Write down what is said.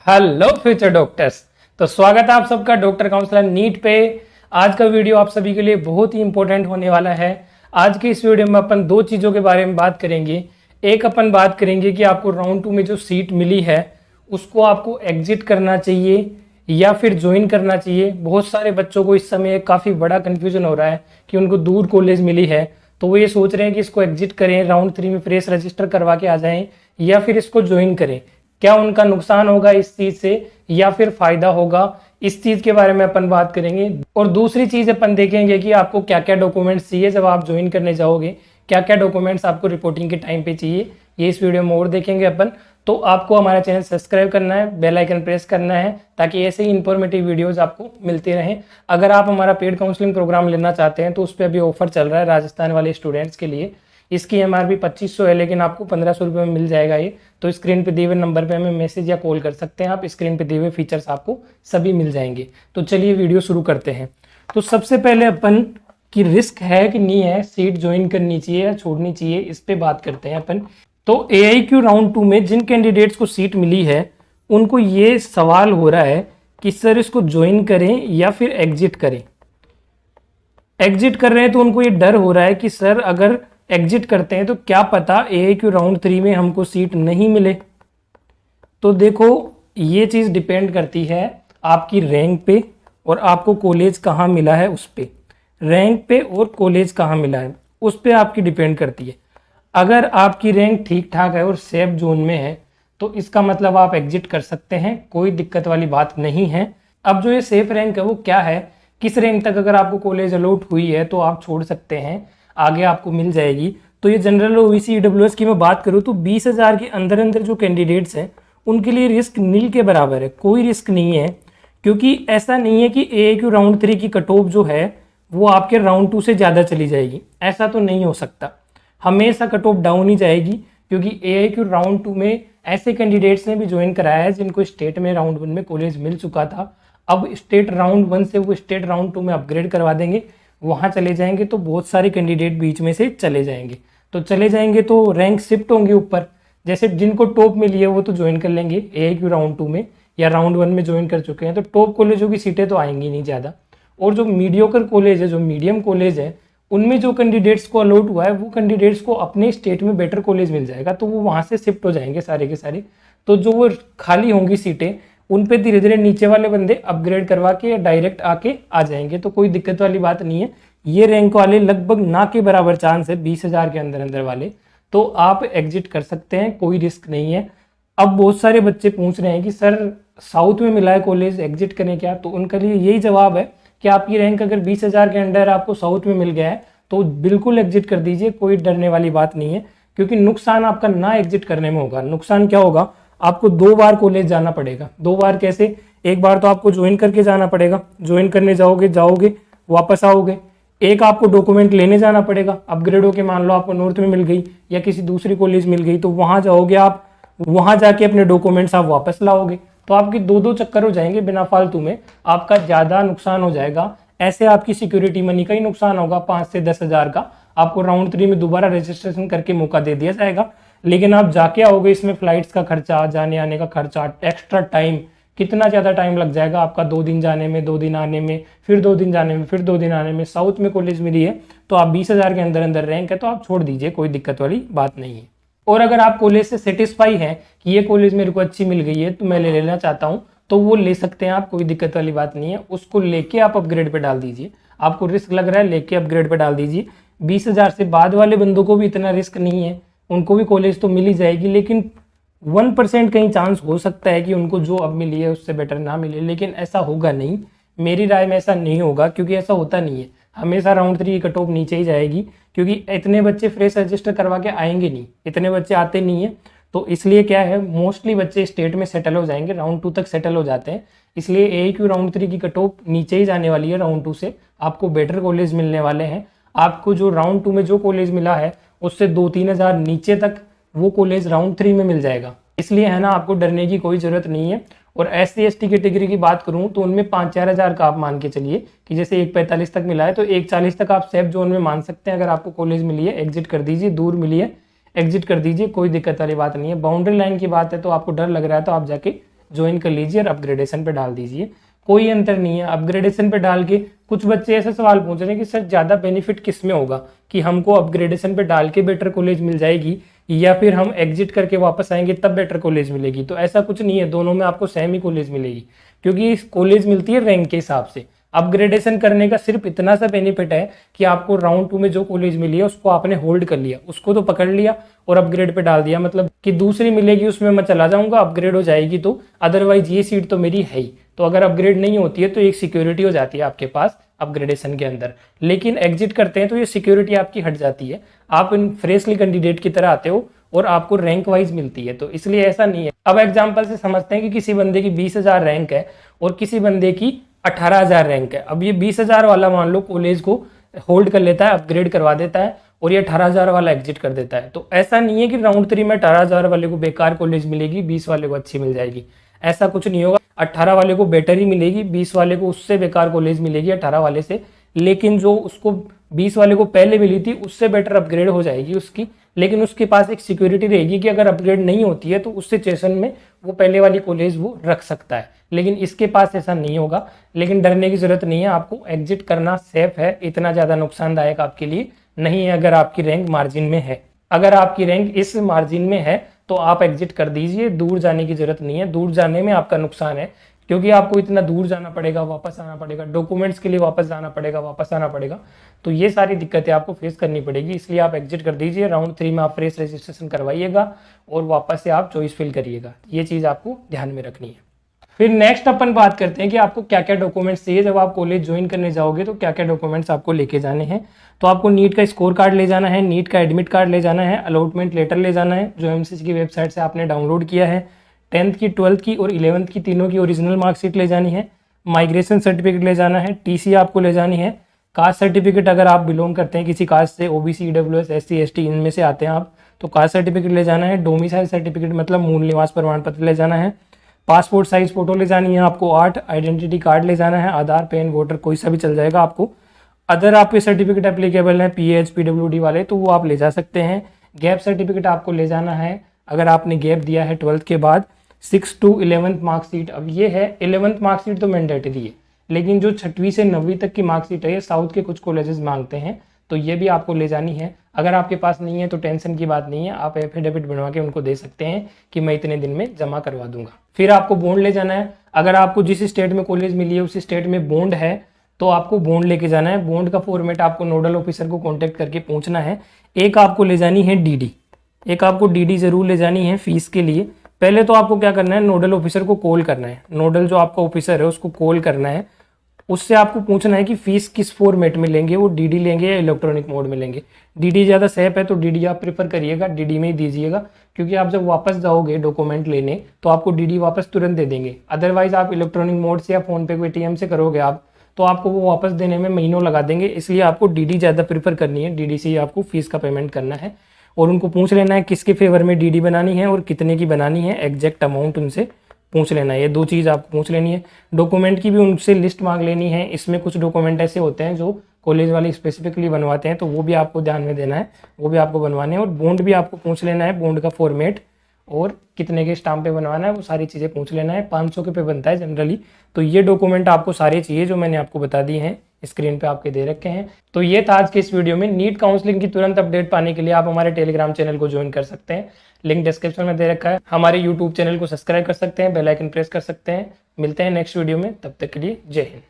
Hello future doctors. तो स्वागत है आप सबका डॉक्टर काउंसलर नीट पे। आज का वीडियो आप सभी के लिए बहुत ही इंपॉर्टेंट होने वाला है। आज के इस वीडियो में अपन दो चीज़ों के बारे में बात करेंगे। एक अपन बात करेंगे कि आपको राउंड 2 में जो सीट मिली है उसको आपको एग्जिट करना चाहिए या फिर ज्वाइन करना चाहिए। बहुत सारे बच्चों को इस समय काफ़ी बड़ा कन्फ्यूजन हो रहा है कि उनको दूर कॉलेज मिली है, तो वो ये सोच रहे हैं कि इसको एग्जिट करें, राउंड 3 में फ्रेश रजिस्टर करवा के आ जाएं या फिर इसको ज्वाइन करें। क्या उनका नुकसान होगा इस चीज से या फिर फायदा होगा, इस चीज के बारे में अपन बात करेंगे। और दूसरी चीज अपन देखेंगे कि आपको क्या क्या डॉक्यूमेंट्स चाहिए जब आप ज्वाइन करने जाओगे, क्या क्या डॉक्यूमेंट्स आपको रिपोर्टिंग के टाइम पे चाहिए, ये इस वीडियो में और देखेंगे अपन। तो आपको हमारा चैनल सब्सक्राइब करना है, बेल आइकन प्रेस करना है ताकि ऐसे ही इंफॉर्मेटिव वीडियोस आपको मिलते रहें। अगर आप हमारा पेड काउंसलिंग प्रोग्राम लेना चाहते हैं तो उस पर अभी ऑफर चल रहा है राजस्थान वाले स्टूडेंट्स के लिए। इसकी MRP 2500 है लेकिन आपको 1500 रुपये में मिल जाएगा ये। तो स्क्रीन पे दिए हुए नंबर पे हमें मैसेज या कॉल कर सकते हैं आप। स्क्रीन पे दिए हुए फीचर्स आपको सभी मिल जाएंगे। तो चलिए वीडियो शुरू करते हैं। तो सबसे पहले अपन की रिस्क है कि नहीं है, सीट ज्वाइन करनी चाहिए या छोड़नी चाहिए, इस पे बात करते हैं अपन। तो AIQ राउंड 2 में जिन कैंडिडेट्स को सीट मिली है उनको ये सवाल हो रहा है कि सर इसको ज्वाइन करें या फिर एग्जिट करें। एग्जिट कर रहे हैं तो उनको ये डर हो रहा है कि सर अगर एग्जिट करते हैं तो क्या पता AIQ राउंड 3 में हमको सीट नहीं मिले। तो देखो ये चीज़ डिपेंड करती है आपकी रैंक पे और आपको कॉलेज कहाँ मिला है उस पे। रैंक पे और कॉलेज कहाँ मिला है उस पे आपकी डिपेंड करती है। अगर आपकी रैंक ठीक ठाक है और सेफ जोन में है तो इसका मतलब आप एग्जिट कर सकते हैं, कोई दिक्कत वाली बात नहीं है। अब जो ये सेफ रैंक है वो क्या है, किस रैंक तक अगर आपको कॉलेज अलॉट हुई है तो आप छोड़ सकते हैं, आगे आपको मिल जाएगी। तो ये जनरल OBC EWS की मैं बात करूँ तो 20,000 के अंदर अंदर जो कैंडिडेट्स हैं उनके लिए रिस्क नील के बराबर है, कोई रिस्क नहीं है। क्योंकि ऐसा नहीं है कि AIQ राउंड 3 की कट ऑफ जो है वो आपके राउंड 2 से ज़्यादा चली जाएगी, ऐसा तो नहीं हो सकता। हमेशा कट ऑफ डाउन ही जाएगी क्योंकि AIQ राउंड 2 में ऐसे कैंडिडेट्स ने भी ज्वाइन कराया है जिनको स्टेट में राउंड 1 में कॉलेज मिल चुका था। अब स्टेट राउंड 1 से वो स्टेट राउंड 2 में अपग्रेड करवा देंगे, वहाँ चले जाएंगे तो बहुत सारे कैंडिडेट बीच में से चले जाएंगे। तो चले जाएंगे तो रैंक शिफ्ट होंगे ऊपर। जैसे जिनको टॉप मिली है वो तो ज्वाइन कर लेंगे AIQ राउंड 2 में या राउंड 1 में ज्वाइन कर चुके हैं, तो टॉप कॉलेजों की सीटें तो आएंगी नहीं ज़्यादा। और जो मीडियोकर कॉलेज है, जो मीडियम कॉलेज है, उनमें जो कैंडिडेट्स को अलॉट हुआ है वो कैंडिडेट्स को अपने स्टेट में बेटर कॉलेज मिल जाएगा तो वो वहाँ से शिफ्ट हो जाएंगे सारे के सारे। तो जो वो खाली होंगी सीटें उन पे धीरे धीरे नीचे वाले बंदे अपग्रेड करवा के या डायरेक्ट आके आ जाएंगे, तो कोई दिक्कत वाली बात नहीं है। ये रैंक वाले लगभग ना के बराबर चांस है 20,000 के अंदर अंदर वाले, तो आप एग्जिट कर सकते हैं, कोई रिस्क नहीं है। अब बहुत सारे बच्चे पूछ रहे हैं कि सर साउथ में मिला है कॉलेज, एग्जिट करें क्या? तो उनके लिए यही जवाब है कि आपकी रैंक अगर 20,000 के अंडर आपको साउथ में मिल गया है तो बिल्कुल एग्जिट कर दीजिए, कोई डरने वाली बात नहीं है। क्योंकि नुकसान आपका ना एग्जिट करने में होगा। नुकसान क्या होगा, आपको 2 बार कॉलेज जाना पड़ेगा। 2 बार कैसे, एक बार तो आपको ज्वाइन करके जाना पड़ेगा, ज्वाइन करने जाओगे वापस आओगे। एक आपको डॉक्यूमेंट लेने जाना पड़ेगा, अपग्रेड होके मान लो आपको नॉर्थ में मिल गई या किसी दूसरी कॉलेज मिल गई तो वहां जाओगे आप, वहां जाके अपने डॉक्यूमेंट्स आप वापस लाओगे। तो आपके 2 चक्कर हो जाएंगे बिना फालतू में, आपका ज्यादा नुकसान हो जाएगा। ऐसे आपकी सिक्योरिटी मनी का ही नुकसान होगा 5 से 10,000 का। आपको राउंड 3 में दोबारा रजिस्ट्रेशन करके मौका दे दिया जाएगा, लेकिन आप जाके आओगे, इसमें फ्लाइट्स का खर्चा, जाने आने का खर्चा, एक्स्ट्रा टाइम, कितना ज़्यादा टाइम लग जाएगा आपका, 2 दिन जाने में, 2 दिन आने में, फिर 2 दिन जाने में, फिर 2 दिन आने में। साउथ में कॉलेज मिली है तो आप 20,000 के अंदर अंदर रैंक है तो आप छोड़ दीजिए, कोई दिक्कत वाली बात नहीं है। और अगर आप कॉलेज से सेटिस्फाई हैं कि ये कॉलेज मेरे को अच्छी मिल गई है तो मैं ले लेना चाहता हूँ, तो वो ले सकते हैं आप, कोई दिक्कत वाली बात नहीं है। उसको लेके आप अपग्रेड पे डाल दीजिए। आपको रिस्क लग रहा है, लेके अपग्रेड पे डाल दीजिए। 20,000 से बाद वाले बंदों को भी इतना रिस्क नहीं है, उनको भी कॉलेज तो मिल ही जाएगी, लेकिन 1% कहीं चांस हो सकता है कि उनको जो अब मिली है उससे बेटर ना मिले, लेकिन ऐसा होगा नहीं। मेरी राय में ऐसा नहीं होगा क्योंकि ऐसा होता नहीं है। हमेशा राउंड 3 की कट ऑफ नीचे ही जाएगी क्योंकि इतने बच्चे फ्रेश रजिस्टर करवा के आएंगे नहीं, इतने बच्चे आते नहीं है। तो इसलिए क्या है, मोस्टली बच्चे स्टेट में सेटल हो जाएंगे, राउंड 2 तक सेटल हो जाते हैं। इसलिए AIQ राउंड 3 की कट ऑफ नीचे ही जाने वाली है। राउंड 2 से आपको बेटर कॉलेज मिलने वाले हैं। आपको जो राउंड 2 में जो कॉलेज मिला है उससे 2-3 हज़ार नीचे तक वो कॉलेज राउंड 3 में मिल जाएगा। इसलिए है ना, आपको डरने की कोई ज़रूरत नहीं है। और SC/ST कैटेगरी की बात करूं तो उनमें 5-4 हज़ार का आप मान के चलिए कि जैसे 145 तक मिला है तो 140 तक आप सेफ जोन में मान सकते हैं। अगर आपको कॉलेज मिली है एग्जिट कर दीजिए, दूर मिली है एग्जिट कर दीजिए, कोई दिक्कत वाली बात नहीं है। बाउंड्री लाइन की बात है तो आपको डर लग रहा है तो आप जाके ज्वाइन कर लीजिए और अपग्रेडेशन पे डाल दीजिए। कोई अंतर नहीं है। अपग्रेडेशन पे डाल के कुछ बच्चे ऐसे सवाल पूछ रहे हैं कि सर ज़्यादा बेनिफिट किस में होगा, कि हमको अपग्रेडेशन पे डाल के बेटर कॉलेज मिल जाएगी या फिर हम एग्जिट करके वापस आएंगे तब बेटर कॉलेज मिलेगी। तो ऐसा कुछ नहीं है, दोनों में आपको सेम ही कॉलेज मिलेगी, क्योंकि कॉलेज मिलती है रैंक के हिसाब से। अपग्रेडेशन करने का सिर्फ इतना सा बेनिफिट है कि आपको राउंड 2 में जो कॉलेज मिली है उसको आपने होल्ड कर लिया, उसको तो पकड़ लिया और अपग्रेड पे डाल दिया, मतलब कि दूसरी मिलेगी उसमें मैं चला जाऊंगा, अपग्रेड हो जाएगी तो, अदरवाइज ये सीट तो मेरी है ही। तो अगर अपग्रेड नहीं होती है तो एक सिक्योरिटी हो जाती है आपके पास अपग्रेडेशन के अंदर, लेकिन एग्जिट करते हैं तो ये सिक्योरिटी आपकी हट जाती है। आप इन फ्रेशली कैंडिडेट की तरह आते हो और आपको रैंक वाइज मिलती है, तो इसलिए ऐसा नहीं है। अब एग्जाम्पल से समझते हैं कि किसी बंदे की 20,000 रैंक है और किसी बंदे की 18,000 रैंक है। अब ये 20,000 वाला मान लो कॉलेज को होल्ड कर लेता है, अपग्रेड करवा देता है, और ये 18,000 वाला एग्जिट कर देता है। तो ऐसा नहीं है कि राउंड 3 में 18,000 वाले को बेकार कॉलेज मिलेगी, 20 वाले को अच्छी मिल जाएगी, ऐसा कुछ नहीं होगा। 18 वाले को बेटर ही मिलेगी, 20 वाले को उससे बेकार कॉलेज मिलेगी 18 वाले से, लेकिन जो उसको 20 वाले को पहले मिली थी उससे बेटर अपग्रेड हो जाएगी उसकी, लेकिन उसके पास एक सिक्योरिटी रहेगी कि अगर अपग्रेड नहीं होती है तो उस सिचुएशन में वो पहले वाली कॉलेज वो रख सकता है। लेकिन इसके पास ऐसा नहीं होगा, लेकिन डरने की जरूरत नहीं है, आपको एग्जिट करना सेफ है, इतना ज़्यादा नुकसानदायक आपके लिए नहीं है अगर आपकी रैंक मार्जिन में है। अगर आपकी रैंक इस मार्जिन में है तो आप एग्जिट कर दीजिए, दूर जाने की जरूरत नहीं है। दूर जाने में आपका नुकसान है, क्योंकि आपको इतना दूर जाना पड़ेगा, वापस आना पड़ेगा, डॉक्यूमेंट्स के लिए वापस जाना पड़ेगा, वापस आना पड़ेगा, तो ये सारी दिक्कतें आपको फेस करनी पड़ेगी। इसलिए आप एग्जिट कर दीजिए, राउंड 3 में आप फ्रेश रजिस्ट्रेशन करवाइएगा और वापस से आप चॉइस फिल करिएगा। ये चीज़ आपको ध्यान में रखनी है। फिर नेक्स्ट अपन बात करते हैं कि आपको क्या क्या डॉक्यूमेंट्स चाहिए जब आप कॉलेज ज्वाइन करने जाओगे, तो क्या क्या डॉक्यूमेंट्स आपको लेके जाने हैं। तो आपको नीट का स्कोर कार्ड ले जाना है, नीट का एडमिट कार्ड ले जाना है, अलॉटमेंट लेटर ले जाना है जो एमसीसी की वेबसाइट से आपने डाउनलोड किया है, 10th की 12th की और 11th की तीनों की ओरिजिनल मार्कशीट ले जानी है, माइग्रेशन सर्टिफिकेट ले जाना है, टीसी आपको ले जानी है, कास्ट सर्टिफिकेट अगर आप बिलोंग करते हैं किसी कास्ट से, ओबीसी, ईडब्ल्यूएस, एससी, एसटी इनमें से आते हैं आप, तो कास्ट सर्टिफिकेट ले जाना है, डोमिसाइल सर्टिफिकेट मतलब मूल निवास प्रमाण पत्र ले जाना है, पासपोर्ट साइज फोटो ले जानी है आपको 8, आइडेंटिटी कार्ड ले जाना है, आधार, पैन, वोटर कोई सा भी चल जाएगा आपको। अदर आपके सर्टिफिकेट एप्लीकेबल हैं पीएच पीडब्ल्यूडी वाले तो वो आप ले जा सकते हैं। गैप सर्टिफिकेट आपको ले जाना है अगर आपने गैप दिया है 12th के बाद। 6 to 11th मार्कशीट, अब ये है 11th मार्कशीट तो मैंडेटरी है, लेकिन जो 6वीं से 9वीं तक की मार्कशीट है ये साउथ के कुछ कॉलेजेस मांगते हैं, तो ये भी आपको ले जानी है। अगर आपके पास नहीं है तो टेंशन की बात नहीं है, आप एफिडेविट बनवा के उनको दे सकते हैं कि मैं इतने दिन में जमा करवा दूंगा। फिर आपको बॉन्ड ले जाना है, अगर आपको जिस स्टेट में कॉलेज मिली है उसी स्टेट में बॉन्ड है तो आपको बॉन्ड लेके जाना है। बॉन्ड का फॉर्मेट आपको नोडल ऑफिसर को कॉन्टेक्ट करके पूछना है। एक आपको ले जानी है डीडी, एक आपको डीडी जरूर ले जानी है फीस के लिए। पहले तो आपको क्या करना है, नोडल ऑफिसर को कॉल करना है, नोडल जो आपका ऑफिसर है उसको कॉल करना है, उससे आपको पूछना है कि फीस किस फॉर्मेट में लेंगे, वो डीडी लेंगे या इलेक्ट्रॉनिक मोड में लेंगे। डीडी ज़्यादा सेफ है तो डीडी आप प्रेफर करिएगा, डीडी में ही दीजिएगा, क्योंकि आप जब वापस जाओगे डॉक्यूमेंट लेने तो आपको डीडी वापस तुरंत दे देंगे। अदरवाइज आप इलेक्ट्रॉनिक मोड से या फोन पे पेटीएम से करोगे आप तो आपको वो वापस देने में महीनों लगा देंगे, इसलिए आपको डीडी ज़्यादा प्रेफर करनी है। डीडी से ही आपको फीस का पेमेंट करना है और उनको पूछ लेना है किसके फेवर में डीडी बनानी है और कितने की बनानी है, एग्जैक्ट अमाउंट उनसे पूछ लेना है। ये दो चीज़ आपको पूछ लेनी है। डॉक्यूमेंट की भी उनसे लिस्ट मांग लेनी है। इसमें कुछ डॉक्यूमेंट ऐसे होते हैं जो कॉलेज वाले स्पेसिफिकली बनवाते हैं, तो वो भी आपको ध्यान में देना है, वो भी आपको बनवाने हैं। और बॉन्ड भी आपको पूछ लेना है, बॉन्ड का फॉर्मेट और कितने के स्टाम्प पे बनवाना है, वो सारी चीज़ें पूछ लेना है। 500 के पे बनता है जनरली। तो ये डॉक्यूमेंट आपको सारे चाहिए जो मैंने आपको बता दी हैं, स्क्रीन पे आपके दे रखे हैं। तो ये था आज के इस वीडियो में। नीट काउंसलिंग की तुरंत अपडेट पाने के लिए आप हमारे टेलीग्राम चैनल को ज्वाइन कर सकते हैं, लिंक डिस्क्रिप्शन में दे रखा है। हमारे यूट्यूब चैनल को सब्सक्राइब कर सकते हैं, बेल आइकन प्रेस कर सकते हैं। मिलते हैं नेक्स्ट वीडियो में, तब तक के लिए जय हिंद।